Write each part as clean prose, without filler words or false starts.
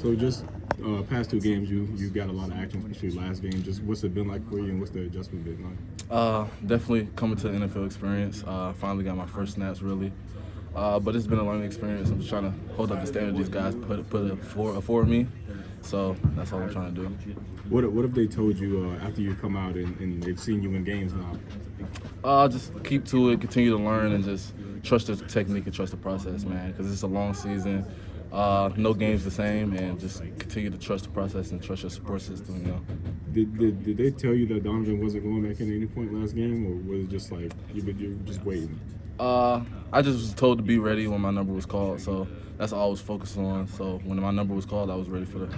So just past two games, you got a lot of action, especially last game. Just what's it been like for you, and what's the adjustment been like? Definitely coming to the NFL experience. Finally got my first snaps, really. But it's been a learning experience. I'm just trying to hold up the standard these guys put afford me. So that's all I'm trying to do. What have they told you after you come out and they've seen you in games now? Just keep to it, continue to learn, and just trust the technique and trust the process, man. Because it's a long season. No game's the same, and just continue to trust the process and trust your support system. You know. Did they tell you that Donovan wasn't going back in at any point last game, or was it just like you're just waiting? I just was told to be ready when my number was called, so that's all I was focused on. So when my number was called, I was ready for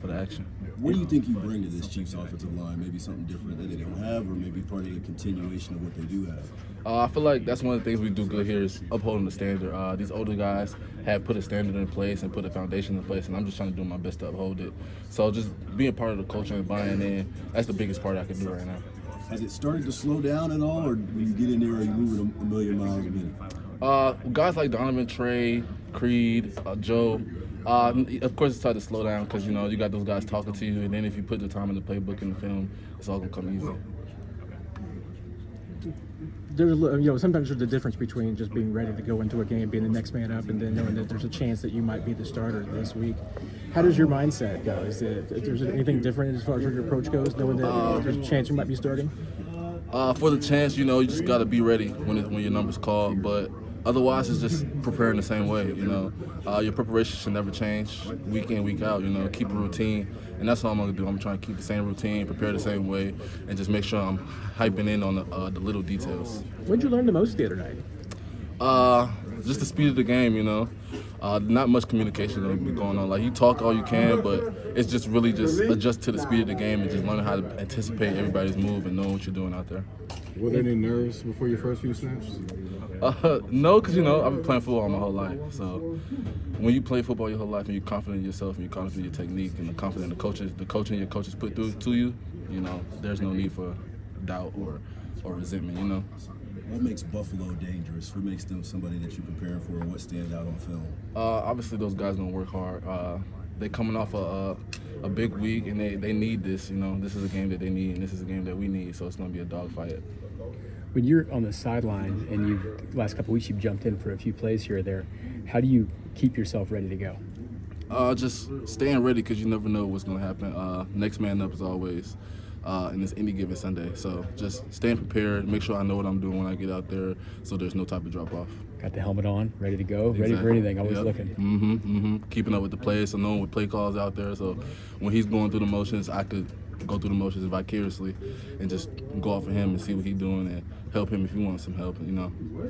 the action. What do you think you bring to this Chiefs offensive line? Maybe something different that they don't have, or maybe part of the continuation of what they do have? I feel like that's one of the things we do good here is upholding the standard. These older guys have put a standard in place and put a foundation in place, and I'm just trying to do my best to uphold it. So just being part of the culture and buying in, that's the biggest part I can do right now. Has it started to slow down at all, or when you get in there, are you moving a million miles a minute? Guys like Donovan, Trey, Creed, Joe, of course it's hard to slow down because, you got those guys talking to you, and then if you put the time in the playbook and the film, it's all going to come easy. There's, sometimes there's the difference between just being ready to go into a game, being the next man up, and then knowing that there's a chance that you might be the starter this week. How does your mindset go? Is there anything different as far as your approach goes, knowing that there's a chance you might be starting? For the chance, you just got to be ready when your number's called, but otherwise it's just preparing the same way, Your preparation should never change week in, week out, keep a routine, and that's all I'm going to do. I'm trying to keep the same routine, prepare the same way, and just make sure I'm hyping in on the little details. What did you learn the most the other night? Just the speed of the game, Not much communication going to be going on. Like, you talk all you can, but it's just really just adjust to the speed of the game and just learn how to anticipate everybody's move and know what you're doing out there. Were there any nerves before your first few snaps? No, because, I've been playing football my whole life. So when you play football your whole life and you're confident in yourself and you're confident in your technique and you're confident in the coaching your coaches put through to you, there's no need for doubt or resentment, What makes Buffalo dangerous? What makes them somebody that you prepare for, and what stands out on film? Obviously, those guys gonna work hard. They're coming off a big week, and they need this. This is a game that they need, and this is a game that we need. So it's gonna be a dogfight. When you're on the sideline and last couple of weeks you've jumped in for a few plays here or there, how do you keep yourself ready to go? Just staying ready because you never know what's gonna happen. Next man up as always. And it's any given Sunday. So just staying prepared, make sure I know what I'm doing when I get out there so there's no type of drop-off. Got the helmet on, ready to go, Exactly. Ready for anything, always looking. Keeping up with the plays, so knowing what play calls out there. So when he's going through the motions, I could go through the motions vicariously and just go off of him and see what he's doing and help him if he wants some help.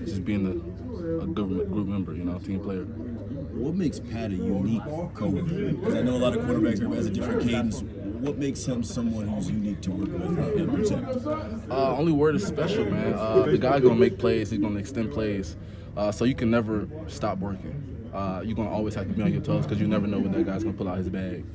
Just being a good group member, team player. What makes Pat a unique coach? Because I know a lot of quarterbacks, everybody has a different cadence. What makes him someone who's unique to work with and protect? Only word is special, man. The guy's going to make plays. He's going to extend plays. So you can never stop working. You're going to always have to be on your toes because you never know when that guy's going to pull out his bag.